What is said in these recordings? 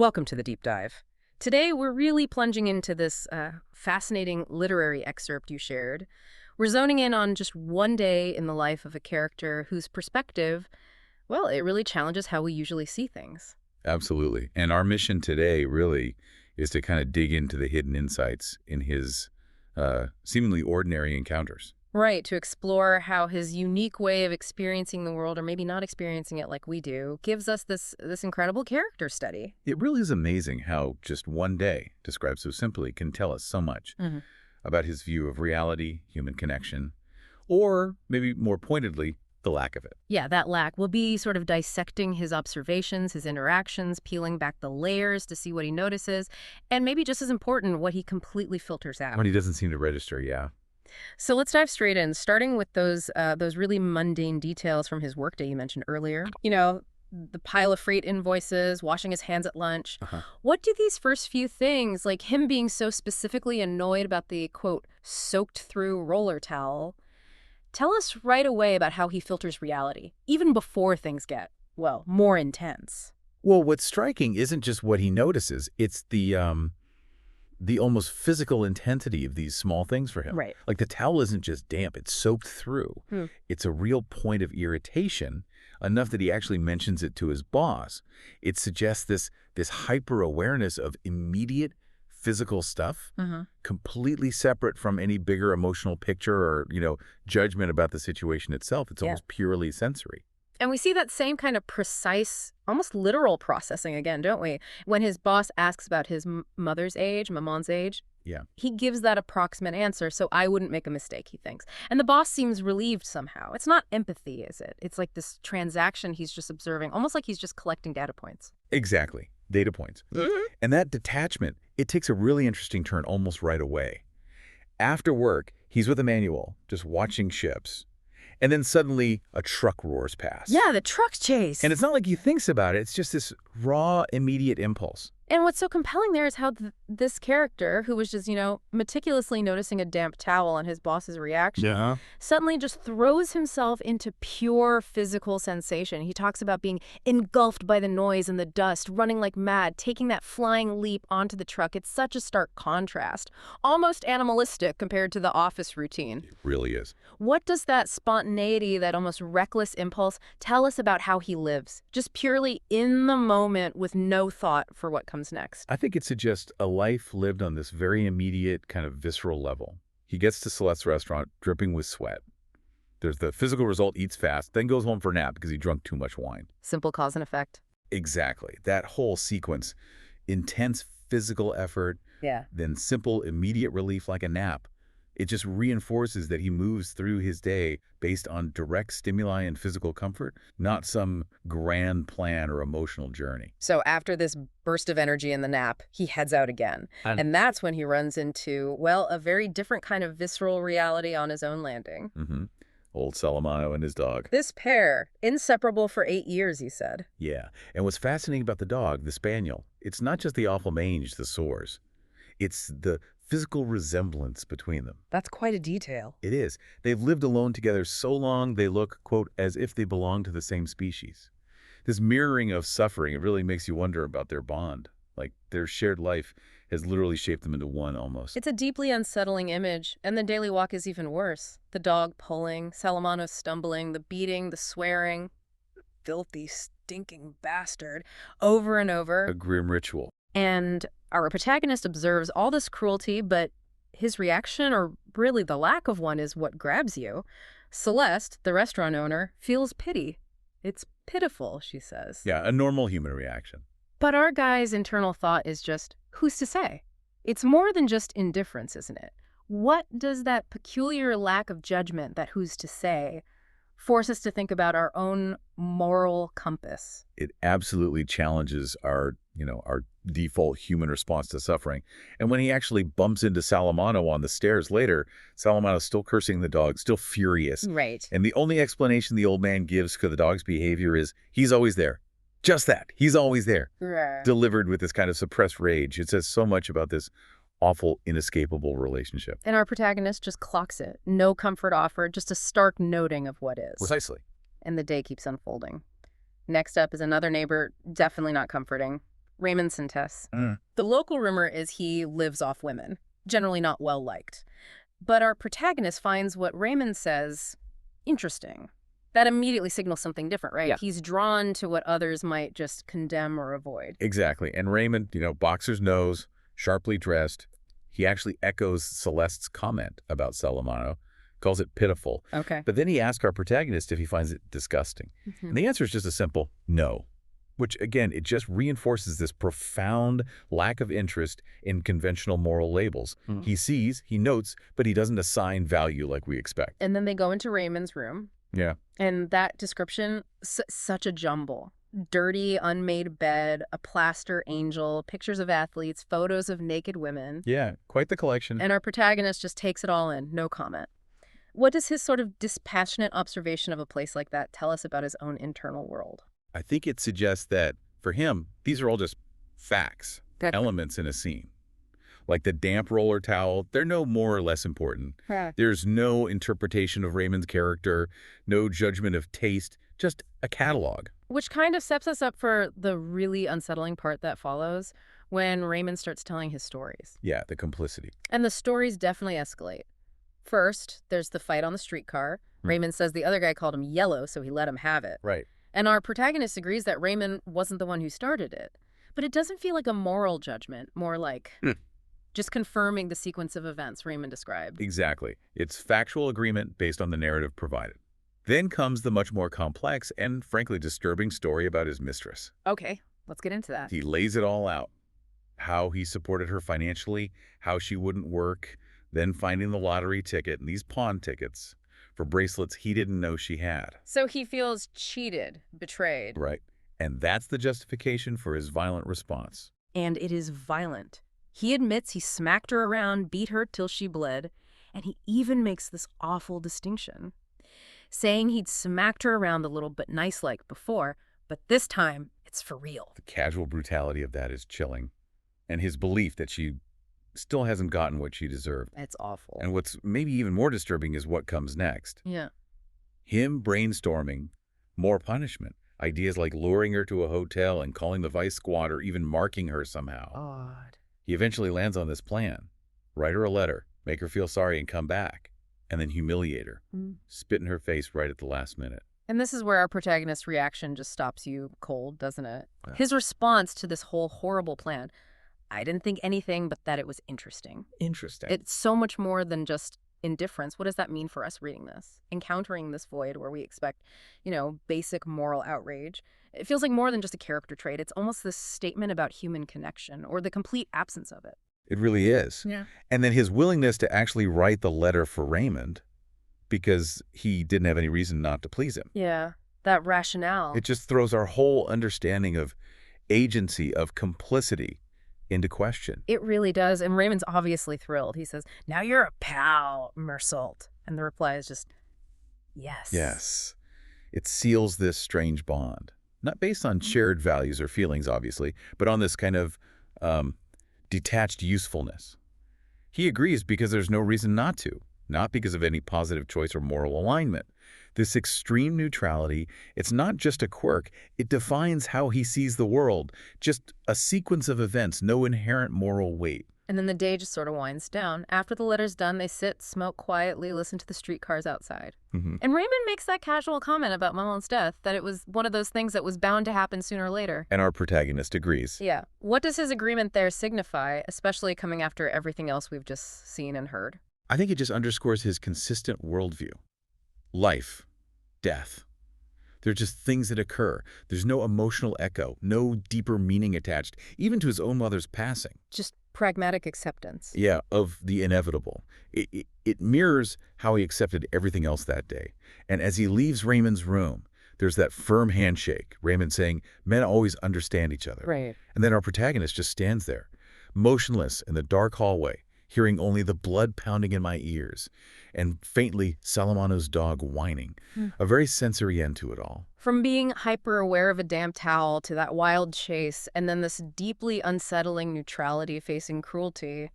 Welcome to the deep dive. Today, we're really plunging into this fascinating literary excerpt you shared. We're zoning in on just one day in the life of a character whose perspective, well, it really challenges how we usually see things. Absolutely. And our mission today really is to kind of dig into the hidden insights in his seemingly ordinary encounters. Right, to explore how his unique way of experiencing the world, or maybe not experiencing it like we do, gives us this incredible character study. It really is amazing how just one day, described so simply, can tell us so much about his view of reality, human connection, or maybe more pointedly, the lack of it. Yeah, that lack. We'll be sort of dissecting his observations, his interactions, peeling back the layers to see what he notices, and maybe just as important, what he completely filters out. When he doesn't seem to register, yeah. So let's dive straight in, starting with those really mundane details from his workday you mentioned earlier. You know, the pile of freight invoices, washing his hands at lunch. What do these first few things, like him being so specifically annoyed about the, quote, soaked through roller towel, tell us right away about how he filters reality, even before things get, well, more intense? Well, what's striking isn't just what he notices, it's the almost physical intensity of these small things for him. Right. Like the towel isn't just damp, it's soaked through. It's a real point of irritation, enough that he actually mentions it to his boss. It suggests this hyper-awareness of immediate physical stuff, completely separate from any bigger emotional picture or, judgment about the situation itself. It's almost purely sensory. And we see that same kind of precise, almost literal processing again, don't we? When his boss asks about his mother's age, Maman's age, Yeah. he gives that approximate answer, so I wouldn't make a mistake, he thinks. And the boss seems relieved somehow. It's not empathy, is it? It's like this transaction he's just observing, almost like he's just collecting data points. Exactly. Data points. And that detachment, it takes a really interesting turn almost right away. After work, he's with a manual, just watching ships. And then suddenly, a truck roars past. Yeah, the truck's chase. And it's not like he thinks about it. It's just this raw, immediate impulse. And what's so compelling there is how this character, who was just, meticulously noticing a damp towel and his boss's reaction, suddenly just throws himself into pure physical sensation. He talks about being engulfed by the noise and the dust, running like mad, taking that flying leap onto the truck. It's such a stark contrast, almost animalistic compared to the office routine. It really is. What does that spontaneity, that almost reckless impulse, tell us about how he lives? Just purely in the moment with no thought for what comes next. I think it suggests a life lived on this very immediate, kind of visceral level. He gets to Celeste's restaurant dripping with sweat. There's the physical result, eats fast, then goes home for a nap because he drunk too much wine. Simple cause and effect. Exactly. That whole sequence, intense physical effort, then simple, immediate relief like a nap. It just reinforces that he moves through his day based on direct stimuli and physical comfort, not some grand plan or emotional journey. So after this burst of energy in the nap, he heads out again. And that's when he runs into, well, a very different kind of visceral reality on his own landing. Old Salamano and his dog. This pair, inseparable for 8 years, he said. Yeah. And what's fascinating about the dog, the spaniel, it's not just the awful mange, the sores. It's the physical resemblance between them. That's quite a detail. It is. They've lived alone together so long they look, quote, as if they belong to the same species. This mirroring of suffering, it really makes you wonder about their bond. Like their shared life has literally shaped them into one almost. It's a deeply unsettling image, and the daily walk is even worse. The dog pulling, Salamano stumbling, the beating, the swearing. Filthy, stinking bastard. Over and over. A grim ritual. And our protagonist observes all this cruelty, but his reaction, or really the lack of one, is what grabs you. Celeste, the restaurant owner, feels pity. It's pitiful, she says. Yeah, a normal human reaction. But our guy's internal thought is just, who's to say? It's more than just indifference, isn't it? What does that peculiar lack of judgment, that who's to say, force us to think about our own moral compass? It absolutely challenges our default human response to suffering. And when he actually bumps into Salamano on the stairs later, Salamano's still cursing the dog, still furious. Right. And the only explanation the old man gives for the dog's behavior is, he's always there. Just that. He's always there. Right. Delivered with this kind of suppressed rage. It says so much about this awful, inescapable relationship. And our protagonist just clocks it. No comfort offered, just a stark noting of what is. Precisely. And the day keeps unfolding. Next up is another neighbor, definitely not comforting. Raymond Sintes. The local rumor is he lives off women, generally not well-liked. But our protagonist finds what Raymond says interesting. That immediately signals something different, right? Yeah. He's drawn to what others might just condemn or avoid. Exactly. And Raymond, boxer's nose, sharply dressed. He actually echoes Celeste's comment about Salamano, calls it pitiful. Okay. But then he asks our protagonist if he finds it disgusting. And the answer is just a simple no, which, again, it just reinforces this profound lack of interest in conventional moral labels. He sees, he notes, but he doesn't assign value like we expect. And then they go into Raymond's room. Yeah. And that description, such a jumble. Dirty, unmade bed, a plaster angel, pictures of athletes, photos of naked women. Yeah, quite the collection. And our protagonist just takes it all in, no comment. What does his sort of dispassionate observation of a place like that tell us about his own internal world? I think it suggests that, for him, these are all just facts, elements in a scene. Like the damp roller towel, they're no more or less important. Yeah. There's no interpretation of Raymond's character, no judgment of taste, just a catalog. Which kind of sets us up for the really unsettling part that follows when Raymond starts telling his stories. Yeah, the complicity. And the stories definitely escalate. First, there's the fight on the streetcar. Raymond says the other guy called him yellow, so he let him have it. Right. And our protagonist agrees that Raymond wasn't the one who started it. But it doesn't feel like a moral judgment, more like just confirming the sequence of events Raymond described. Exactly. It's factual agreement based on the narrative provided. Then comes the much more complex and, frankly, disturbing story about his mistress. Okay, let's get into that. He lays it all out. How he supported her financially, how she wouldn't work, then finding the lottery ticket and these pawn tickets for bracelets he didn't know she had. So he feels cheated, betrayed. Right. And that's the justification for his violent response. And it is violent. He admits he smacked her around, beat her till she bled, and he even makes this awful distinction, saying he'd smacked her around a little bit nice-like before, but this time it's for real. The casual brutality of that is chilling. And his belief that she still hasn't gotten what she deserved. It's awful. And what's maybe even more disturbing is what comes next. Yeah. Him brainstorming more punishment. Ideas like luring her to a hotel and calling the vice squad or even marking her somehow. Odd. He eventually lands on this plan. Write her a letter, make her feel sorry and come back, and then humiliate her. Spit in her face right at the last minute. And this is where our protagonist's reaction just stops you cold, doesn't it? Yeah. His response to this whole horrible plan, I didn't think anything but that it was interesting. Interesting. It's so much more than just indifference. What does that mean for us reading this? Encountering this void where we expect, basic moral outrage. It feels like more than just a character trait. It's almost this statement about human connection or the complete absence of it. It really is. Yeah. And then his willingness to actually write the letter for Raymond because he didn't have any reason not to please him. Yeah, that rationale. It just throws our whole understanding of agency, of complicity into question. It really does. And Raymond's obviously thrilled. He says, now you're a pal, Mersault. And the reply is just, yes. Yes. It seals this strange bond. Not based on shared values or feelings, obviously, but on this kind of detached usefulness. He agrees because there's no reason not to, not because of any positive choice or moral alignment. This extreme neutrality, it's not just a quirk. It defines how he sees the world, just a sequence of events, no inherent moral weight. And then the day just sort of winds down. After the letter's done, they sit, smoke quietly, listen to the streetcars outside. And Raymond makes that casual comment about Maman's death, that it was one of those things that was bound to happen sooner or later. And our protagonist agrees. Yeah. What does his agreement there signify, especially coming after everything else we've just seen and heard? I think it just underscores his consistent worldview. Life, death. They're just things that occur. There's no emotional echo, no deeper meaning attached, even to his own mother's passing. Just pragmatic acceptance. Yeah, of the inevitable. It mirrors how he accepted everything else that day. And as he leaves Raymond's room, there's that firm handshake, Raymond saying, men always understand each other. Right. And then our protagonist just stands there, motionless in the dark hallway, hearing only the blood pounding in my ears, and faintly Salamano's dog whining. A very sensory end to it all. From being hyper-aware of a damp towel to that wild chase, and then this deeply unsettling neutrality facing cruelty,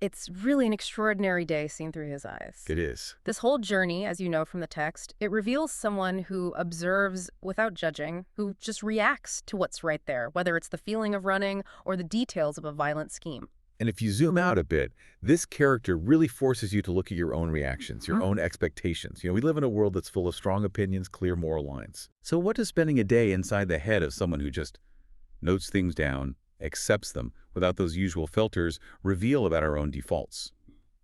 It's really an extraordinary day seen through his eyes. It is. This whole journey, as you know from the text, it reveals someone who observes without judging, who just reacts to what's right there, whether it's the feeling of running or the details of a violent scheme. And if you zoom out a bit, this character really forces you to look at your own reactions, your Mhm. own expectations. We live in a world that's full of strong opinions, clear moral lines. So what does spending a day inside the head of someone who just notes things down, accepts them, without those usual filters, reveal about our own defaults?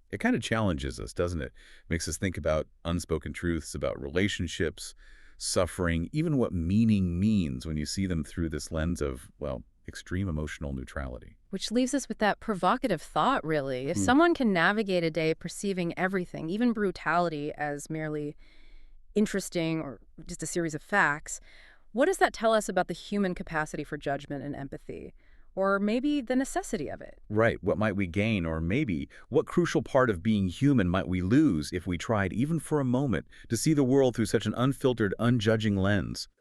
It kind of challenges us, doesn't it? Makes us think about unspoken truths, about relationships, suffering, even what meaning means when you see them through this lens of, well, extreme emotional neutrality. Which leaves us with that provocative thought, really. If Hmm. someone can navigate a day perceiving everything, even brutality, as merely interesting or just a series of facts, what does that tell us about the human capacity for judgment and empathy? Or maybe the necessity of it? Right, what might we gain, or maybe what crucial part of being human might we lose if we tried, even for a moment, to see the world through such an unfiltered, unjudging lens?